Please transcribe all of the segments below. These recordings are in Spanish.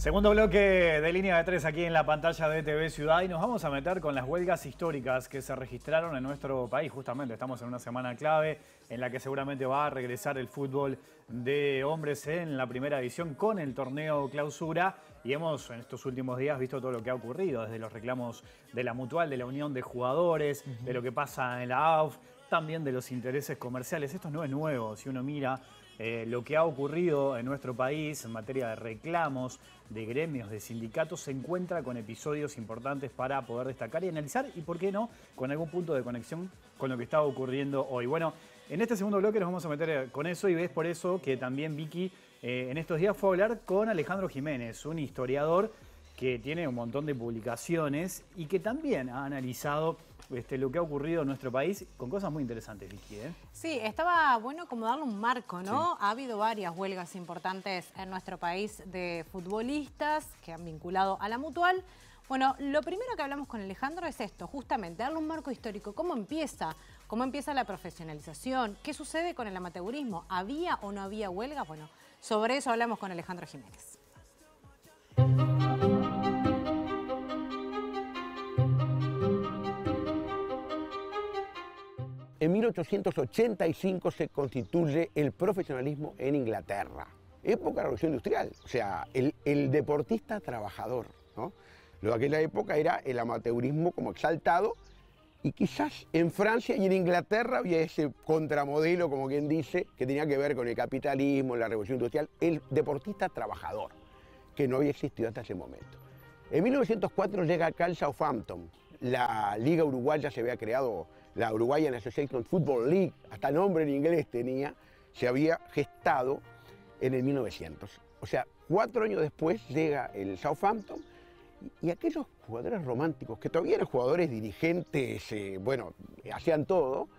Segundo bloque de Línea de Tres aquí en la pantalla de TV Ciudad y nos vamos a meter con las huelgas históricas que se registraron en nuestro país. Justamente estamos en una semana clave en la que seguramente va a regresar el fútbol de hombres en la primera división con el torneo Clausura. Y hemos en estos últimos días visto todo lo que ha ocurrido, desde los reclamos de la Mutual, de la Unión de Jugadores, de lo que pasa en la AUF, también de los intereses comerciales. Esto no es nuevo, si uno mira lo que ha ocurrido en nuestro país en materia de reclamos, de gremios, de sindicatos, se encuentra con episodios importantes para poder destacar y analizar y, por qué no, con algún punto de conexión con lo que está ocurriendo hoy. Bueno, en este segundo bloque nos vamos a meter con eso y ves por eso que también Vicky en estos días fue a hablar con Alejandro Jiménez, un historiador que tiene un montón de publicaciones y que también ha analizado lo que ha ocurrido en nuestro país con cosas muy interesantes, Vicky. Sí, estaba bueno como darle un marco, ¿no? Sí. Ha habido varias huelgas importantes en nuestro país de futbolistas que han vinculado a la Mutual. Bueno, lo primero que hablamos con Alejandro es esto, justamente, darle un marco histórico. ¿Cómo empieza? ¿Cómo empieza la profesionalización? ¿Qué sucede con el amateurismo? ¿Había o no había huelgas? Bueno, sobre eso hablamos con Alejandro Jiménez. En 1885 se constituye el profesionalismo en Inglaterra, época de la Revolución Industrial, o sea, el deportista trabajador, ¿no? Lo de aquella época era el amateurismo como exaltado y quizás en Francia y en Inglaterra había ese contramodelo, como quien dice, que tenía que ver con el capitalismo, la Revolución Industrial, el deportista trabajador, que no había existido hasta ese momento. En 1904 llega acá el Southampton, la Liga Uruguaya se había creado, la Uruguayan Association Football League, hasta nombre en inglés tenía, se había gestado en el 1900. O sea, 4 años después llega el Southampton y aquellos jugadores románticos, que todavía eran jugadores dirigentes, bueno, hacían todo,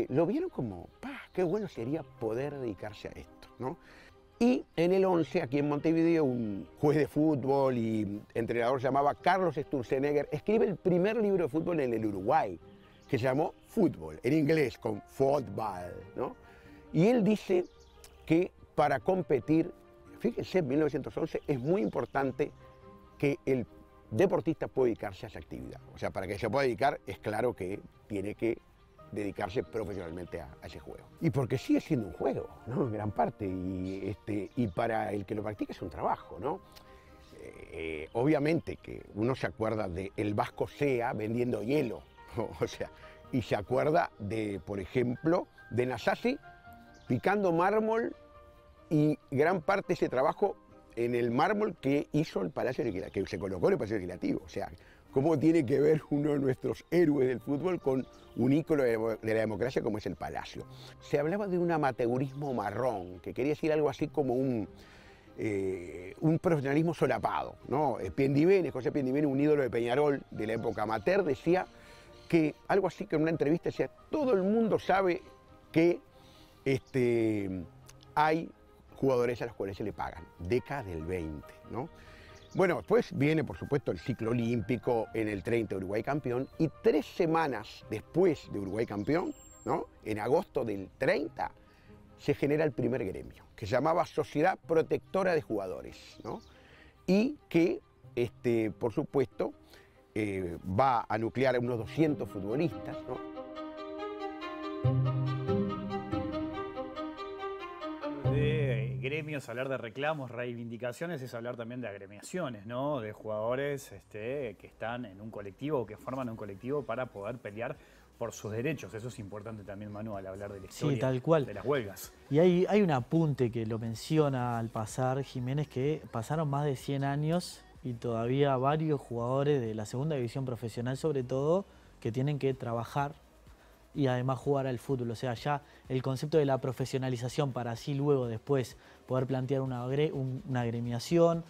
lo vieron como, qué bueno sería poder dedicarse a esto, ¿no? Y en el 11, aquí en Montevideo, un juez de fútbol y entrenador se llamaba Carlos Sturzenegger, escribe el primer libro de fútbol en el Uruguay, que se llamó Fútbol, en inglés, con football, ¿no? Y él dice que para competir, fíjense, en 1911, es muy importante que el deportista pueda dedicarse a esa actividad. O sea, para que se pueda dedicar, es claro que tiene que dedicarse profesionalmente a ese juego. Y porque sigue siendo un juego, ¿no? En gran parte, y para el que lo practica es un trabajo, ¿no? Obviamente que uno se acuerda de el Vasco Sea vendiendo hielo, o sea, y se acuerda de, por ejemplo, de Nasasi picando mármol y gran parte de ese trabajo en el mármol que hizo el Palacio Legislativo, que se colocó en el Palacio Legislativo. O sea, ¿cómo tiene que ver uno de nuestros héroes del fútbol con un ícono de la democracia como es el Palacio? Se hablaba de un amateurismo marrón, que quería decir algo así como un profesionalismo solapado, ¿no? Piendivene, José Piendivene, un ídolo de Peñarol de la época amateur, decía que algo así que en una entrevista decía, todo el mundo sabe que hay jugadores a los cuales se le pagan, década del 20, ¿no? Bueno, después viene, por supuesto, el ciclo olímpico en el 30, Uruguay campeón, y 3 semanas después de Uruguay campeón, ¿no? En agosto del 30, se genera el primer gremio, que se llamaba Sociedad Protectora de Jugadores, ¿no? Y que, por supuesto, va a nuclear a unos 200 futbolistas, ¿no? De gremios, hablar de reclamos, reivindicaciones, es hablar también de agremiaciones, ¿no? De jugadores que están en un colectivo o que forman un colectivo para poder pelear por sus derechos. Eso es importante también, Manu, al hablar de la historia, sí, tal cual, de las huelgas. Y hay un apunte que lo menciona al pasar Jiménez, que pasaron más de 100 años y todavía varios jugadores de la segunda división profesional, sobre todo, que tienen que trabajar y además jugar al fútbol. O sea, ya el concepto de la profesionalización para así luego después poder plantear una agremiación,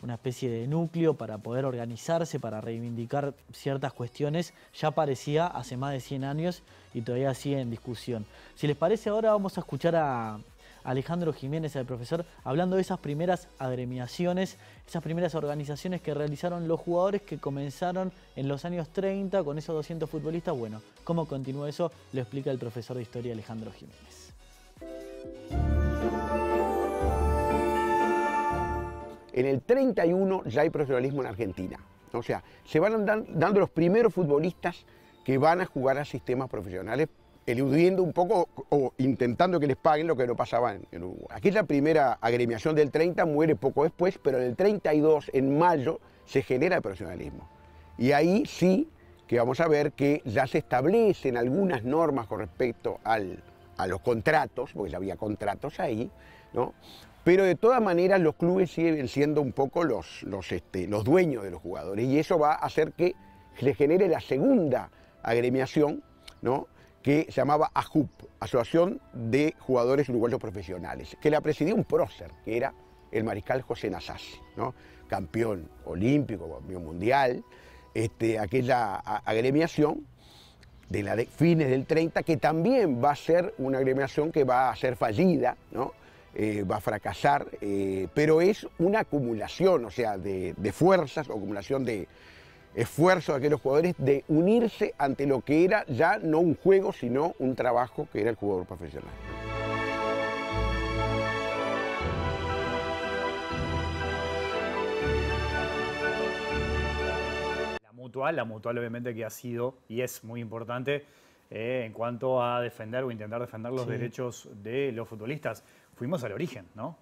una especie de núcleo para poder organizarse, para reivindicar ciertas cuestiones, ya aparecía hace más de 100 años y todavía sigue en discusión. Si les parece, ahora vamos a escuchar a Alejandro Jiménez, el profesor, hablando de esas primeras agremiaciones, esas primeras organizaciones que realizaron los jugadores que comenzaron en los años 30 con esos 200 futbolistas. Bueno, cómo continuó eso lo explica el profesor de historia Alejandro Jiménez. en el 31 ya hay profesionalismo en Argentina. O sea, se van dando los primeros futbolistas que van a jugar a sistemas profesionales, eludiendo un poco o intentando que les paguen lo que no pasaba en Uruguay. Aquella primera agremiación del 30 muere poco después, pero en el 32, en mayo, se genera el profesionalismo. Y ahí sí que vamos a ver que ya se establecen algunas normas con respecto a los contratos, porque ya había contratos ahí, ¿no? Pero de todas maneras los clubes siguen siendo un poco los dueños de los jugadores, y eso va a hacer que se genere la segunda agremiación, ¿no? Que se llamaba AJUP, Asociación de Jugadores Uruguayos Profesionales, que la presidía un prócer, que era el mariscal José Nasaz, ¿no? Campeón olímpico, campeón mundial, aquella agremiación de fines del 30, que también va a ser una agremiación que va a ser fallida, ¿no? Va a fracasar, pero es una acumulación, o sea, de fuerzas, acumulación de esfuerzos de aquellos jugadores de unirse ante lo que era ya no un juego, sino un trabajo que era el jugador profesional. La mutual obviamente que ha sido y es muy importante en cuanto a defender o intentar defender los derechos de los futbolistas. Fuimos al origen, ¿no?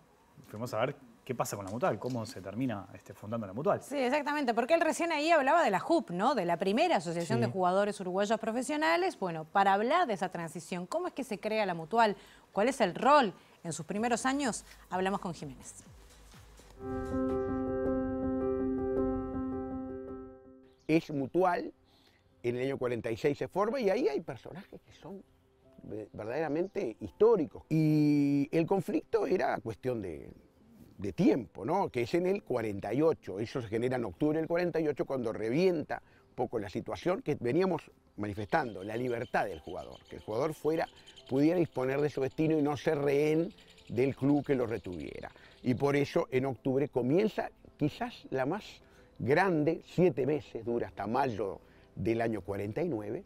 Fuimos a ver qué pasa con la mutual, cómo se termina fundando la mutual. Sí, exactamente, porque él recién ahí hablaba de la JUP, ¿no? De la primera Asociación de Jugadores Uruguayos Profesionales. Bueno, para hablar de esa transición, ¿cómo es que se crea la mutual? ¿Cuál es el rol en sus primeros años? Hablamos con Jiménez. Es mutual, en el año 46 se forma y ahí hay personajes que son verdaderamente históricos. Y el conflicto era cuestión de tiempo, ¿no? Que es en el 48, eso se genera en octubre del 48 cuando revienta un poco la situación que veníamos manifestando, la libertad del jugador, que el jugador pudiera disponer de su destino y no ser rehén del club que lo retuviera. Y por eso en octubre comienza quizás la más grande, 7 meses, dura hasta mayo del año 49,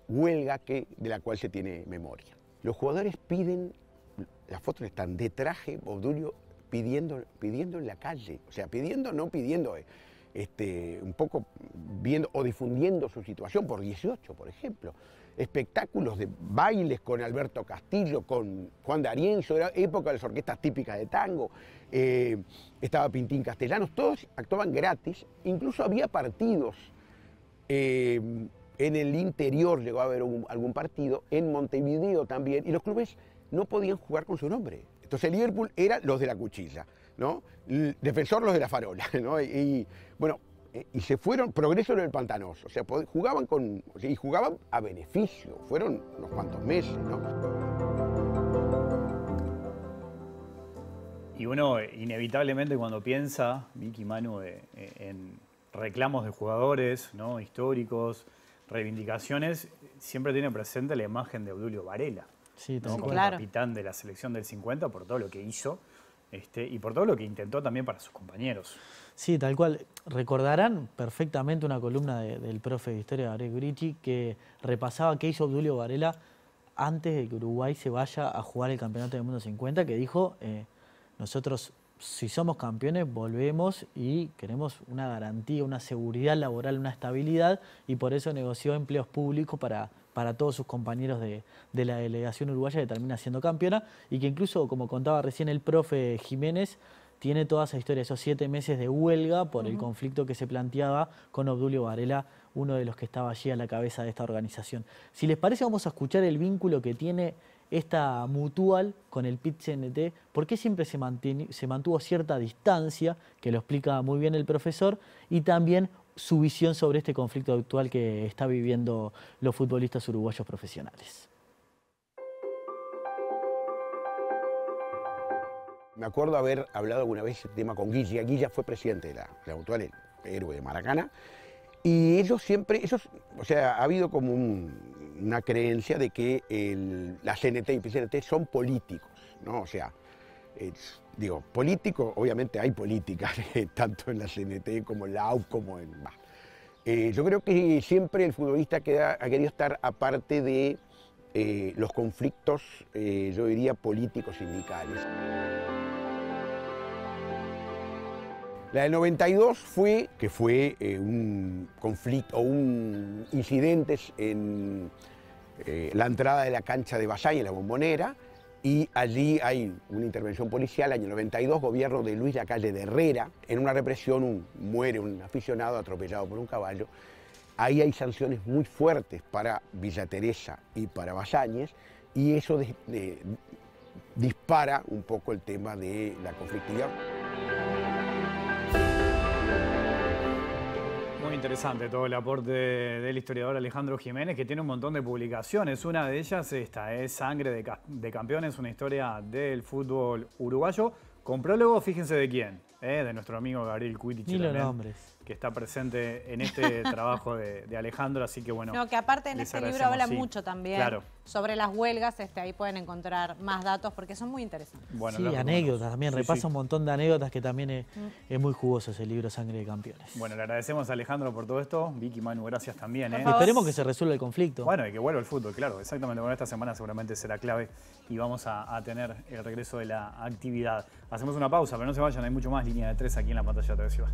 huelga de la cual se tiene memoria. Los jugadores piden, las fotos están de traje, Obdulio pidiendo en la calle, o sea, no pidiendo, un poco viendo o difundiendo su situación por 18, por ejemplo. Espectáculos de bailes con Alberto Castillo, con Juan D'Arienzo, era época de las orquestas típicas de tango, estaba Pintín Castellanos, todos actuaban gratis, incluso había partidos en el interior, llegó a haber algún partido, en Montevideo también, y los clubes no podían jugar con su nombre. Entonces el Liverpool era los de la cuchilla, ¿no? El Defensor los de la farola, ¿no? Y bueno, y se fueron, Progreso en el Pantanoso, o sea, jugaban y jugaban a beneficio, fueron unos cuantos meses, ¿no? Y uno inevitablemente cuando piensa, Vicky, Manu, en reclamos de jugadores, ¿no? Históricos, reivindicaciones, siempre tiene presente la imagen de Obdulio Varela, sí, ¿no? Como capitán de la selección del 50 por todo lo que hizo y por todo lo que intentó también para sus compañeros. Sí, tal cual. Recordarán perfectamente una columna del profe de historia, Gabriel Grichi, que repasaba qué hizo Obdulio Varela antes de que Uruguay se vaya a jugar el Campeonato del Mundo 50, que dijo, nosotros si somos campeones volvemos y queremos una garantía, una seguridad laboral, una estabilidad, y por eso negoció empleos públicos para todos sus compañeros de la delegación uruguaya que termina siendo campeona, y que incluso, como contaba recién el profe Jiménez, tiene toda esa historia, esos 7 meses de huelga por el conflicto que se planteaba con Obdulio Varela, uno de los que estaba allí a la cabeza de esta organización. Si les parece, vamos a escuchar el vínculo que tiene esta mutual con el PIT-CNT, por qué siempre se mantuvo cierta distancia, que lo explica muy bien el profesor, y también su visión sobre este conflicto actual que está viviendo los futbolistas uruguayos profesionales. Me acuerdo haber hablado alguna vez este tema con Guilla. Guilla fue presidente de la mutual, el héroe de Maracana, y ellos siempre, o sea, ha habido como una creencia de que la CNT y PCNT son políticos, ¿no? O sea, digo, político, obviamente hay política, tanto en la CNT como en la AUF, como en... yo creo que siempre el futbolista ha querido estar aparte de los conflictos, yo diría, políticos sindicales. La del 92 fue un conflicto o un incidentes en la entrada de la cancha de Basaña, en la Bombonera, y allí hay una intervención policial, año 92, gobierno de Luis Lacalle de Herrera, en una represión muere un aficionado atropellado por un caballo. Ahí hay sanciones muy fuertes para Villa Teresa y para Basáñez, y eso dispara un poco el tema de la conflictividad. Muy interesante todo el aporte del historiador Alejandro Jiménez, que tiene un montón de publicaciones. Una de ellas esta es Sangre de Campeones, una historia del fútbol uruguayo, con prólogo, fíjense de quién, de nuestro amigo Gabriel Cuitich, Ni los nombres. Que está presente en este trabajo de Alejandro, así que bueno. No, que aparte en este libro habla mucho también sobre las huelgas, ahí pueden encontrar más datos porque son muy interesantes. Bueno, sí, anécdotas también, repasa un montón de anécdotas que también es muy jugoso ese libro Sangre de Campeones. Bueno, le agradecemos a Alejandro por todo esto. Vicky, Manu, gracias también. Esperemos que se resuelva el conflicto. Bueno, y que vuelva el fútbol, claro, exactamente. Bueno, esta semana seguramente será clave y vamos a tener el regreso de la actividad. Hacemos una pausa, pero no se vayan, hay mucho más Línea de Tres aquí en la pantalla de TV Ciudad.